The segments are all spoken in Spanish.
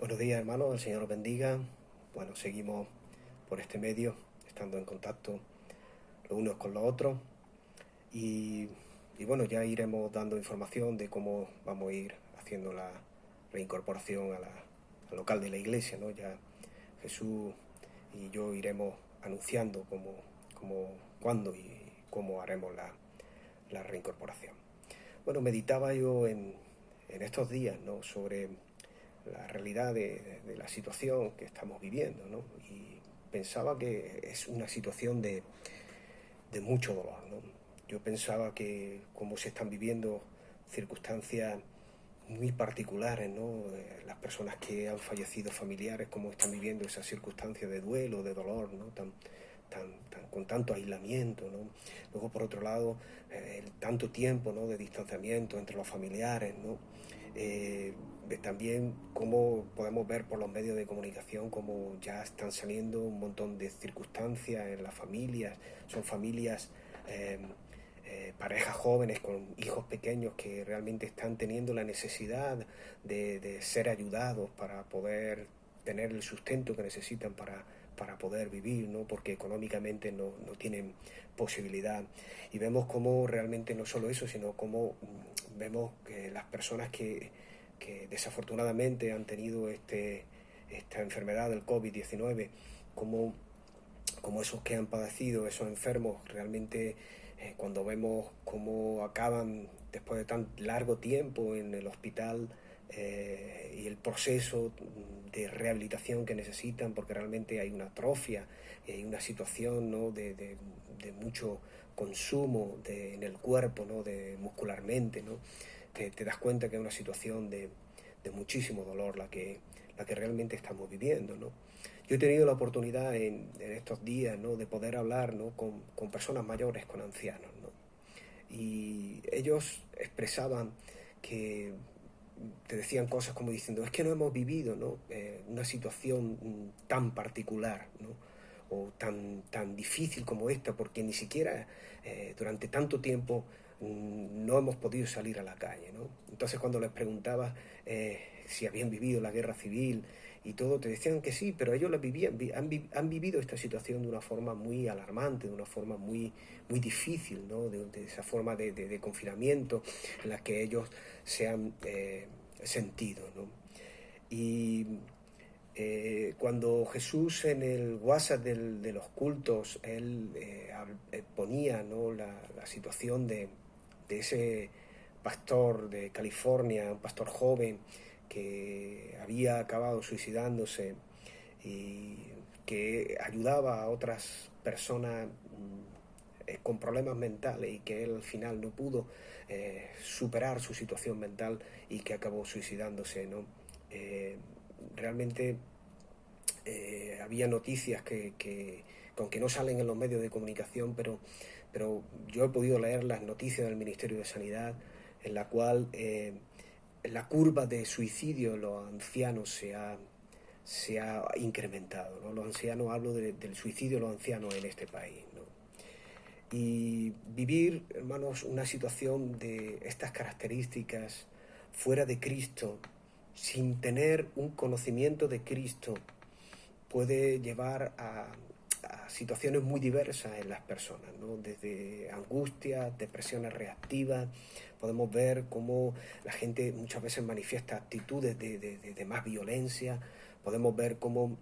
Buenos días, hermanos, el Señor os bendiga. Bueno, seguimos por este medio, estando en contacto los unos con los otros y, bueno, ya iremos dando información de cómo vamos a ir haciendo la reincorporación al local de la iglesia, ¿no? Ya Jesús y yo iremos anunciando cuándo y cómo haremos la reincorporación. Bueno, meditaba yo en estos días, ¿no?, sobre la realidad de la situación que estamos viviendo, ¿no? Y pensaba que es una situación de mucho dolor, ¿no? Yo pensaba que como se están viviendo circunstancias muy particulares, ¿no? Las personas que han fallecido familiares, cómo están viviendo esas circunstancias de duelo, de dolor, ¿no? Con tanto aislamiento, ¿no? Luego, por otro lado, el tanto tiempo, ¿no?, de distanciamiento entre los familiares, ¿no? También cómo podemos ver por los medios de comunicación cómo ya están saliendo un montón de circunstancias en las familias. Son familias, parejas jóvenes con hijos pequeños que realmente están teniendo la necesidad de ser ayudados para poder tener el sustento que necesitan para poder vivir, ¿no? Porque económicamente no tienen posibilidad. Y vemos cómo realmente no solo eso, sino cómo vemos que las personas que desafortunadamente han tenido esta enfermedad del COVID-19, como esos que han padecido, esos enfermos, realmente cuando vemos cómo acaban después de tan largo tiempo en el hospital, y el proceso de rehabilitación que necesitan, porque realmente hay una atrofia, hay una situación, ¿no?, de mucho consumo en el cuerpo, ¿no?, muscularmente, ¿no? Te das cuenta que es una situación de muchísimo dolor la que realmente estamos viviendo, ¿no? Yo he tenido la oportunidad en estos días, ¿no?, de poder hablar, ¿no?, con personas mayores, con ancianos, ¿no? Y ellos expresaban que te decían cosas como diciendo, es que no hemos vivido, ¿no?, una situación tan particular, ¿no?, o tan difícil como esta, porque ni siquiera durante tanto tiempo no hemos podido salir a la calle, ¿no? Entonces cuando les preguntaba si habían vivido la guerra civil y todo, te decían que sí, pero ellos han vivido esta situación de una forma muy alarmante, de una forma muy difícil, ¿no?, de esa forma de confinamiento en la que ellos se han sentido, ¿no? Y cuando Jesús en el WhatsApp de los cultos, él ponía, ¿no?, la situación de ese pastor de California, un pastor joven que había acabado suicidándose y que ayudaba a otras personas con problemas mentales, y que él al final no pudo superar su situación mental y que acabó suicidándose, ¿no? Realmente había noticias que aunque no salen en los medios de comunicación, pero yo he podido leer las noticias del Ministerio de Sanidad, en la cual la curva de suicidio en los ancianos se ha incrementado, ¿no? Los ancianos, hablo del suicidio de los ancianos en este país, ¿no? Y vivir, hermanos, una situación de estas características fuera de Cristo, sin tener un conocimiento de Cristo, puede llevar a situaciones muy diversas en las personas, ¿no? Desde angustia, depresiones reactivas. Podemos ver cómo la gente muchas veces manifiesta actitudes de más violencia. Podemos ver cómo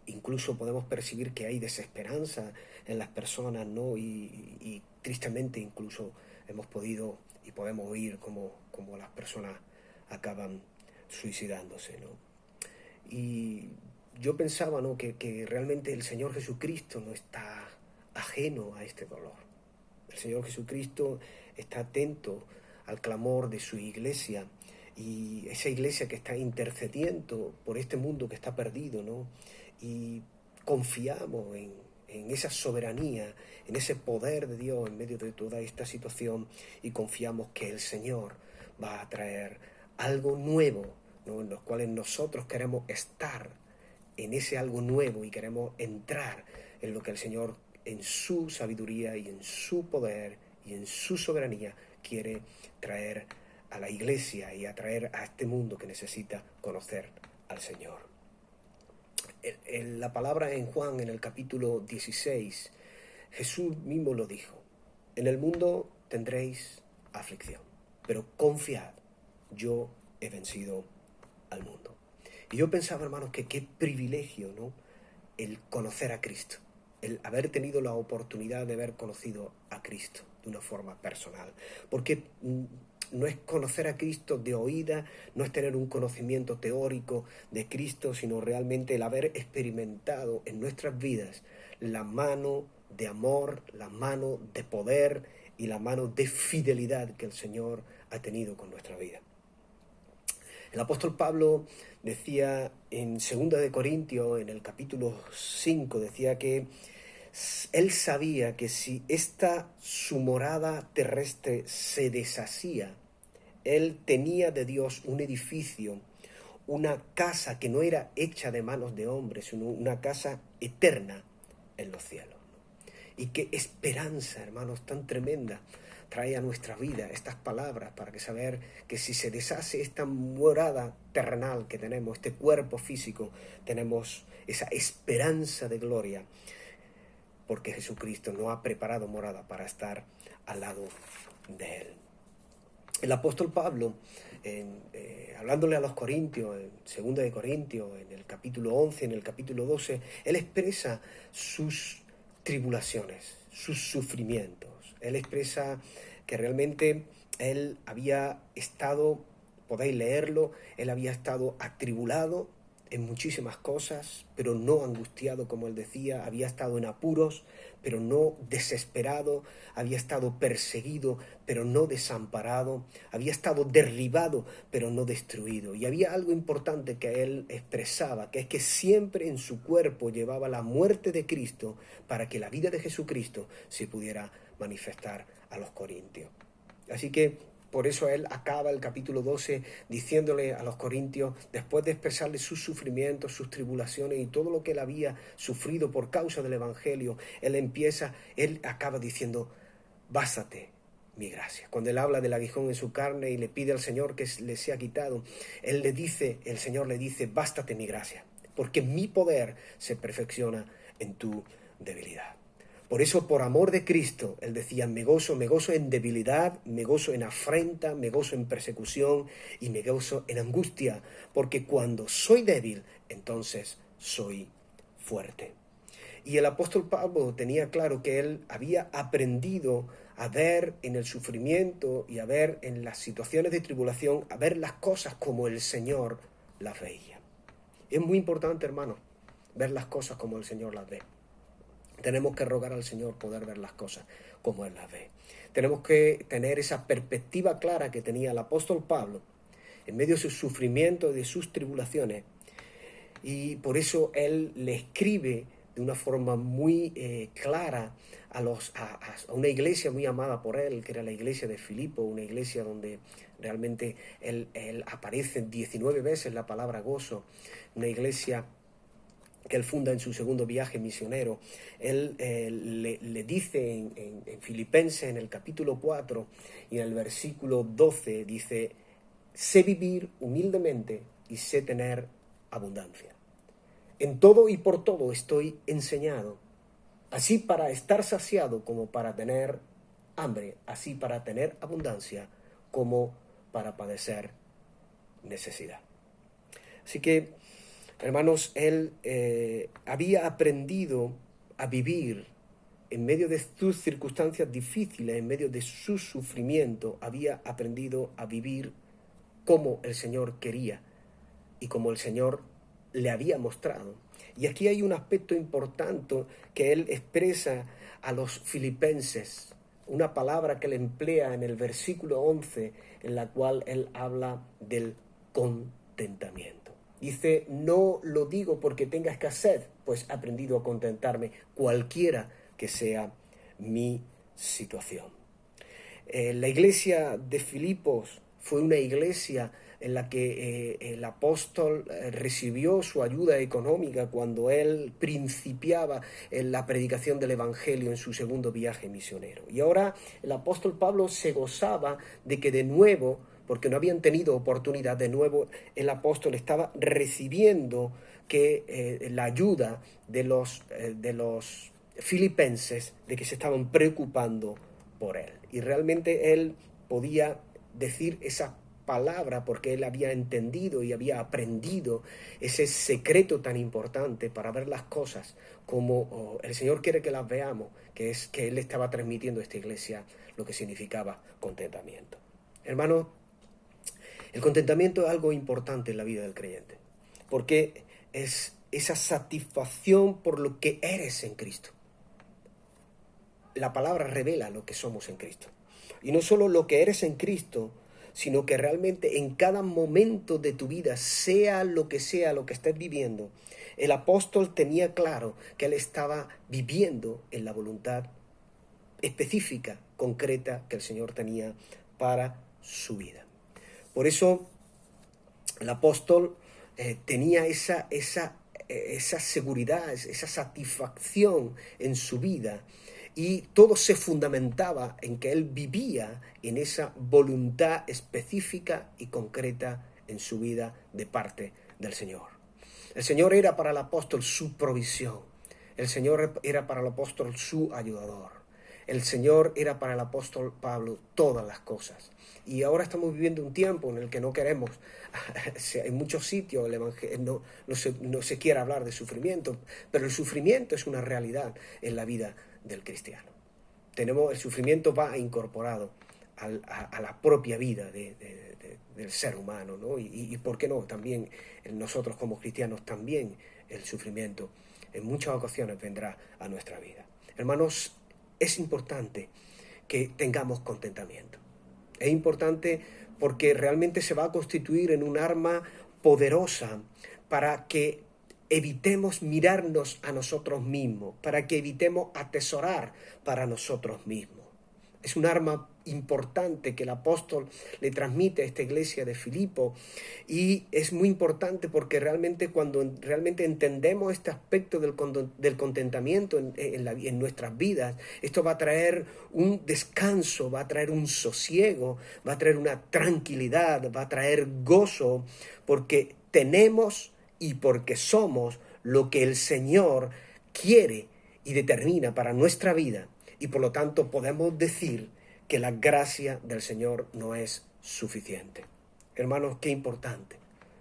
incluso podemos percibir que hay desesperanza en las personas, ¿no? Y tristemente incluso hemos podido y podemos oír cómo las personas acaban suicidándose, ¿no? Y yo pensaba, ¿no?, que realmente el Señor Jesucristo no está ajeno a este dolor. El Señor Jesucristo está atento al clamor de su iglesia, y esa iglesia que está intercediendo por este mundo que está perdido, ¿no? Y confiamos en esa soberanía, en ese poder de Dios en medio de toda esta situación, y confiamos que el Señor va a traer algo nuevo, ¿no?, en los cuales nosotros queremos estar en ese algo nuevo y queremos entrar en lo que el Señor, en su sabiduría y en su poder y en su soberanía, quiere traer a la iglesia y a traer a este mundo que necesita conocer al Señor. La palabra en Juan, en el capítulo 16, Jesús mismo lo dijo: en el mundo tendréis aflicción, pero confiad, yo he vencido al mundo. Y yo pensaba, hermanos, que qué privilegio, ¿no?, el conocer a Cristo, el haber tenido la oportunidad de haber conocido a Cristo de una forma personal. Porque no es conocer a Cristo de oída, no es tener un conocimiento teórico de Cristo, sino realmente el haber experimentado en nuestras vidas la mano de amor, la mano de poder y la mano de fidelidad que el Señor ha tenido con nuestra vida. El apóstol Pablo decía en 2 de Corintios, en el capítulo 5, decía que él sabía que si su morada terrestre se deshacía, él tenía de Dios un edificio, una casa que no era hecha de manos de hombres, sino una casa eterna en los cielos. Y qué esperanza, hermanos, tan tremenda trae a nuestra vida estas palabras, para que saber que si se deshace esta morada terrenal que tenemos, este cuerpo físico, tenemos esa esperanza de gloria, porque Jesucristo nos ha preparado morada para estar al lado de Él. El apóstol Pablo, hablándole a los Corintios, en 2 de Corintios, en el capítulo 11, en el capítulo 12, él expresa sus tribulaciones, sus sufrimientos. Él expresa que realmente él había estado, podéis leerlo, él había estado atribulado en muchísimas cosas, pero no angustiado, como él decía. Había estado en apuros, pero no desesperado. Había estado perseguido, pero no desamparado. Había estado derribado, pero no destruido. Y había algo importante que él expresaba, que es que siempre en su cuerpo llevaba la muerte de Cristo, para que la vida de Jesucristo se pudiera manifestar a los corintios. Así que por eso él acaba el capítulo 12 diciéndole a los corintios, después de expresarle sus sufrimientos, sus tribulaciones y todo lo que él había sufrido por causa del Evangelio, él acaba diciendo: bástate mi gracia. Cuando él habla del aguijón en su carne y le pide al Señor que le sea quitado, el Señor le dice: bástate mi gracia, porque mi poder se perfecciona en tu debilidad. Por eso, por amor de Cristo, él decía: me gozo en debilidad, me gozo en afrenta, me gozo en persecución y me gozo en angustia, porque cuando soy débil, entonces soy fuerte. Y el apóstol Pablo tenía claro que él había aprendido a ver en el sufrimiento y a ver en las situaciones de tribulación, a ver las cosas como el Señor las veía. Es muy importante, hermano, ver las cosas como el Señor las ve. Tenemos que rogar al Señor poder ver las cosas como Él las ve. Tenemos que tener esa perspectiva clara que tenía el apóstol Pablo en medio de sus sufrimientos y de sus tribulaciones. Y por eso él le escribe de una forma muy clara a una iglesia muy amada por él, que era la iglesia de Filipo, una iglesia donde realmente él aparece 19 veces la palabra gozo, una iglesia que él funda en su segundo viaje misionero. Él le dice en Filipenses, en el capítulo 4 y en el versículo 12, dice: sé vivir humildemente y sé tener abundancia. En todo y por todo estoy enseñado, así para estar saciado como para tener hambre, así para tener abundancia como para padecer necesidad. Así que, hermanos, él había aprendido a vivir en medio de sus circunstancias difíciles, en medio de su sufrimiento, había aprendido a vivir como el Señor quería y como el Señor le había mostrado. Y aquí hay un aspecto importante que él expresa a los filipenses, una palabra que él emplea en el versículo 11, en la cual él habla del contentamiento. Dice: no lo digo porque tenga escasez, pues he aprendido a contentarme cualquiera que sea mi situación. La iglesia de Filipos fue una iglesia en la que el apóstol recibió su ayuda económica cuando él principiaba en la predicación del Evangelio en su segundo viaje misionero. Y ahora el apóstol Pablo se gozaba de que de nuevo porque no habían tenido oportunidad. De nuevo, el apóstol estaba recibiendo la ayuda de los filipenses, de que se estaban preocupando por él. Y realmente él podía decir esa palabra porque él había entendido y había aprendido ese secreto tan importante para ver las cosas como el Señor quiere que las veamos, que es que él estaba transmitiendo a esta iglesia lo que significaba contentamiento. Hermano, el contentamiento es algo importante en la vida del creyente, porque es esa satisfacción por lo que eres en Cristo. La palabra revela lo que somos en Cristo. Y no solo lo que eres en Cristo, sino que realmente en cada momento de tu vida, sea lo que estés viviendo, el apóstol tenía claro que él estaba viviendo en la voluntad específica, concreta que el Señor tenía para su vida. Por eso el apóstol tenía esa seguridad, esa satisfacción en su vida, y todo se fundamentaba en que él vivía en esa voluntad específica y concreta en su vida de parte del Señor. El Señor era para el apóstol su provisión. El Señor era para el apóstol su ayudador. El Señor era para el apóstol Pablo todas las cosas. Y ahora estamos viviendo un tiempo en el que no queremos, en muchos sitios el evangelio no se quiere hablar de sufrimiento, pero el sufrimiento es una realidad en la vida del cristiano. El sufrimiento va incorporado a la propia vida del ser humano, ¿no? Y ¿por qué no? También nosotros como cristianos también el sufrimiento en muchas ocasiones vendrá a nuestra vida. Hermanos, es importante que tengamos contentamiento. Es importante porque realmente se va a constituir en un arma poderosa para que evitemos mirarnos a nosotros mismos, para que evitemos atesorar para nosotros mismos. Es un arma importante que el apóstol le transmite a esta iglesia de Filipo, y es muy importante porque realmente cuando realmente entendemos este aspecto del contentamiento en nuestras vidas, esto va a traer un descanso, va a traer un sosiego, va a traer una tranquilidad, va a traer gozo, porque tenemos y porque somos lo que el Señor quiere y determina para nuestra vida. Y por lo tanto podemos decir que la gracia del Señor no es suficiente. Hermanos, qué importante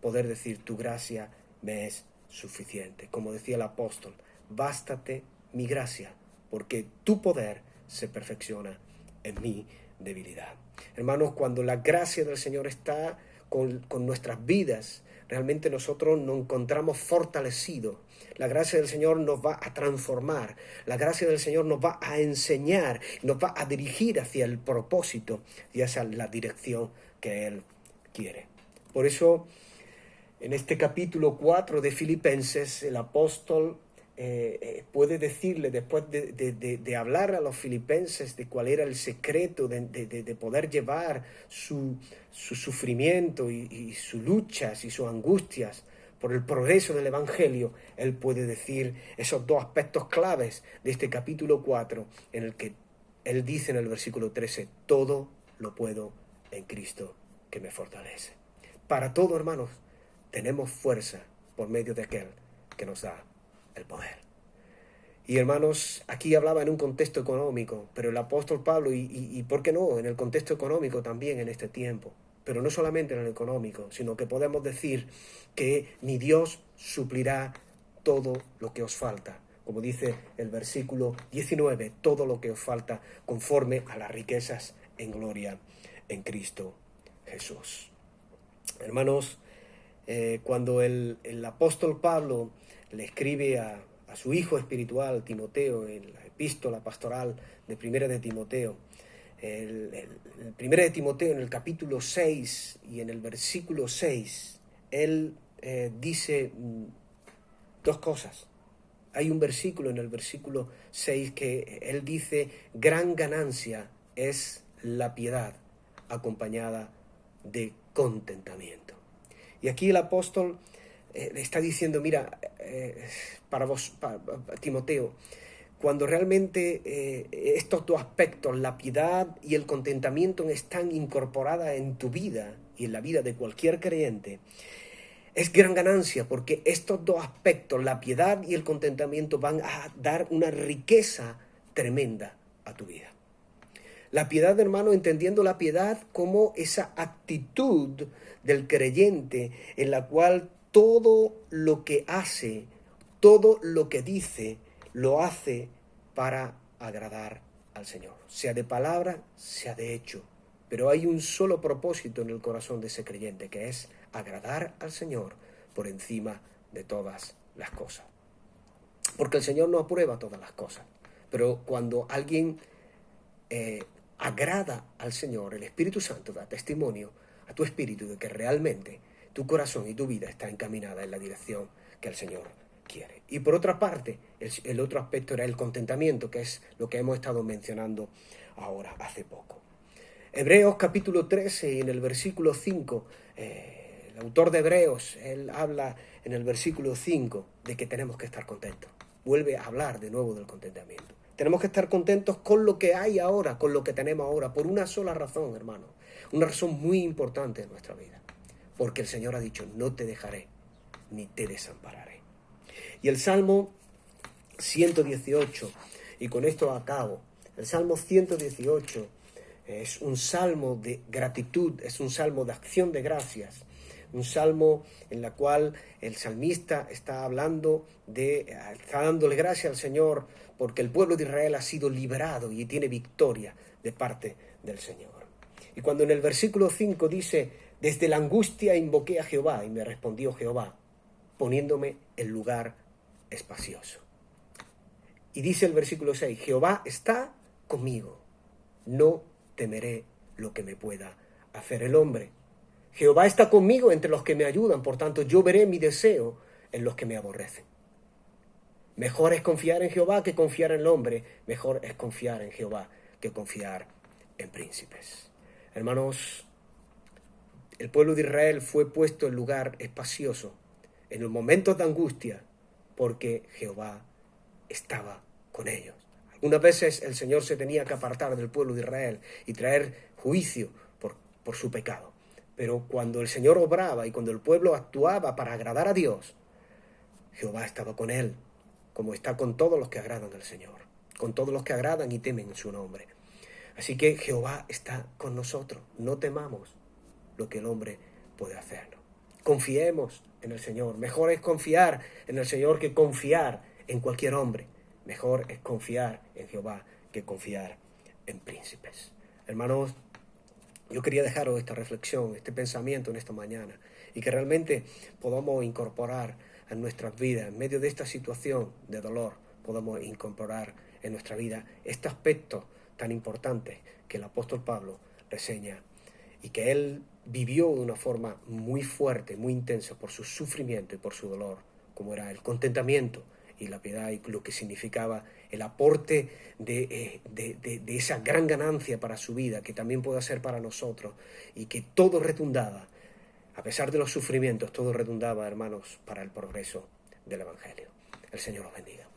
poder decir: tu gracia me es suficiente. Como decía el apóstol, bástate mi gracia, porque tu poder se perfecciona en mi debilidad. Hermanos, cuando la gracia del Señor está con nuestras vidas, realmente nosotros nos encontramos fortalecidos. La gracia del Señor nos va a transformar. La gracia del Señor nos va a enseñar, nos va a dirigir hacia el propósito y hacia la dirección que Él quiere. Por eso, en este capítulo 4 de Filipenses, el apóstol puede decirle, después de hablar a los filipenses de cuál era el secreto de poder llevar su sufrimiento y sus luchas y sus angustias por el progreso del Evangelio, él puede decir esos dos aspectos claves de este capítulo 4, en el que él dice en el versículo 13: todo lo puedo en Cristo que me fortalece. Para todo, hermanos, tenemos fuerza por medio de aquel que nos da el poder. Y hermanos, aquí hablaba en un contexto económico, pero el apóstol Pablo, y ¿por qué no?, en el contexto económico también en este tiempo, pero no solamente en el económico, sino que podemos decir que mi Dios suplirá todo lo que os falta. Como dice el versículo 19, todo lo que os falta conforme a las riquezas en gloria en Cristo Jesús. Hermanos, cuando el apóstol Pablo le escribe a su hijo espiritual Timoteo en la epístola pastoral de Primera de Timoteo, el Primera de Timoteo en el capítulo 6 y en el versículo 6, él dice dos cosas. Hay un versículo en el versículo 6 que él dice: gran ganancia es la piedad acompañada de contentamiento. Y aquí el apóstol le está diciendo: mira, para vos, Timoteo, cuando realmente estos dos aspectos, la piedad y el contentamiento, están incorporadas en tu vida y en la vida de cualquier creyente, es gran ganancia, porque estos dos aspectos, la piedad y el contentamiento, van a dar una riqueza tremenda a tu vida. La piedad, hermano, entendiendo la piedad como esa actitud del creyente en la cual todo lo que hace, todo lo que dice, lo hace para agradar al Señor, sea de palabra, sea de hecho. Pero hay un solo propósito en el corazón de ese creyente, que es agradar al Señor por encima de todas las cosas. Porque el Señor no aprueba todas las cosas, pero cuando alguien agrada al Señor, el Espíritu Santo da testimonio a tu espíritu de que realmente tu corazón y tu vida está encaminada en la dirección que el Señor quiere. Y por otra parte, el otro aspecto era el contentamiento, que es lo que hemos estado mencionando ahora, hace poco. Hebreos capítulo 13, en el versículo 5, el autor de Hebreos, él habla en el versículo 5 de que tenemos que estar contentos. Vuelve a hablar de nuevo del contentamiento. Tenemos que estar contentos con lo que hay ahora, con lo que tenemos ahora, por una sola razón, hermano. Una razón muy importante en nuestra vida. Porque el Señor ha dicho, no te dejaré, ni te desampararé. Y el Salmo 118, y con esto acabo, el Salmo 118 es un salmo de gratitud, es un salmo de acción de gracias, un salmo en la cual el salmista está dándole gracias al Señor porque el pueblo de Israel ha sido liberado y tiene victoria de parte del Señor. Y cuando en el versículo 5 dice, desde la angustia invoqué a Jehová y me respondió Jehová, poniéndome en lugar espacioso. Y dice el versículo 6, Jehová está conmigo, no temeré lo que me pueda hacer el hombre. Jehová está conmigo entre los que me ayudan, por tanto yo veré mi deseo en los que me aborrecen. Mejor es confiar en Jehová que confiar en el hombre, mejor es confiar en Jehová que confiar en príncipes. Hermanos, el pueblo de Israel fue puesto en lugar espacioso en los momentos de angustia porque Jehová estaba con ellos. Algunas veces el Señor se tenía que apartar del pueblo de Israel y traer juicio por su pecado. Pero cuando el Señor obraba y cuando el pueblo actuaba para agradar a Dios, Jehová estaba con él, como está con todos los que agradan al Señor, con todos los que agradan y temen su nombre. Así que Jehová está con nosotros. No temamos lo que el hombre puede hacernos. Confiemos en el Señor. Mejor es confiar en el Señor que confiar en cualquier hombre. Mejor es confiar en Jehová que confiar en príncipes. Hermanos, yo quería dejaros esta reflexión, este pensamiento en esta mañana, y que realmente podamos incorporar en nuestras vidas, en medio de esta situación de dolor, podamos incorporar en nuestra vida este aspecto tan importante que el apóstol Pablo reseña y que él vivió de una forma muy fuerte, muy intensa por su sufrimiento y por su dolor, como era el contentamiento y la piedad y lo que significaba el aporte de esa gran ganancia para su vida, que también puede ser para nosotros, y que todo redundaba, a pesar de los sufrimientos, todo redundaba, hermanos, para el progreso del Evangelio. El Señor los bendiga.